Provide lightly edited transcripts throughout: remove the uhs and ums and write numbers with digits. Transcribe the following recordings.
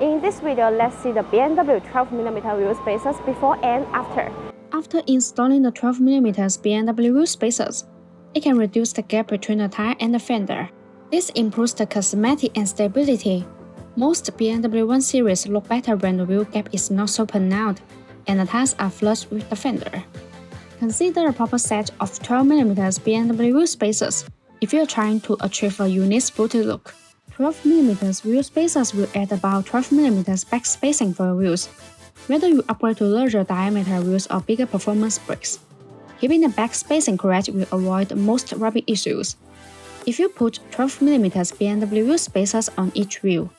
In this video, let's see the BMW 12mm wheel spacers before and after. After installing the 12mm BMW wheel spacers, it can reduce the gap between the tire and the fender. This improves the cosmetic and stability. Most BMW 1 Series look better when the wheel gap is not so pronounced and the tires are flush with the fender. Consider a proper set of 12mm BMW wheel spacers if you are trying to achieve a unique sporty look. 12mm wheel spacers will add about 12mm back spacing for your wheels, whether you upgrade to larger diameter wheels or bigger performance brakes. Keeping the back spacing correct will avoid most rubbing issues. If you put 12mm BMW wheel spacers on each wheel,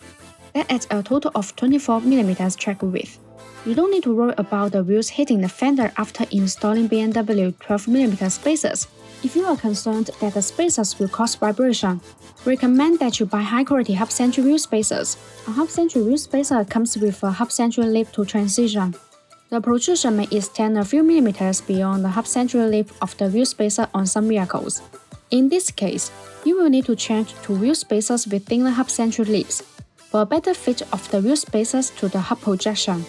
that adds a total of 24mm track width. You don't need to worry about the wheels hitting the fender after installing BMW 12mm spacers. If you are concerned that the spacers will cause vibration, we recommend that you buy high-quality half-century wheel spacers. A half-century wheel spacer comes with a half-century lip to transition. The protrusion may extend a few millimeters beyond the half-century lip of the wheel spacer on some vehicles. In this case, you will need to change to wheel spacers with thinner half-century lips. For a better fit of the wheel spacers to the hub projection,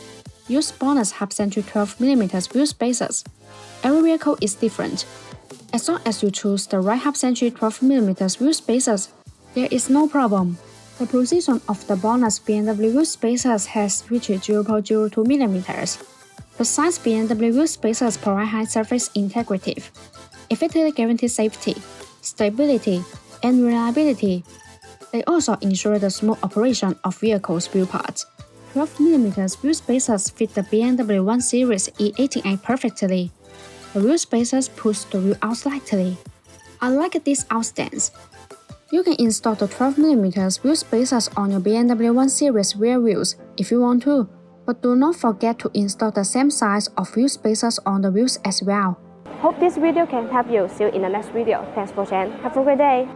use BONOSS half-century 12mm wheel spacers. Every vehicle is different. As long as you choose the right half-century 12mm wheel spacers, there is no problem. The precision of the BONOSS BMW wheel spacers has reached 0.02 mm. Precise BMW wheel spacers provide high surface integrity, effectively guarantee safety, stability, and reliability. They also ensure the smooth operation of vehicles' wheel parts. 12mm wheel spacers fit the BMW 1 Series E88 perfectly. The wheel spacers push the wheel out slightly. Unlike these outstands, you can install the 12mm wheel spacers on your BMW 1 Series rear wheels if you want to, but do not forget to install the same size of wheel spacers on the wheels as well. Hope this video can help you. See you in the next video. Thanks for watching. Have a great day.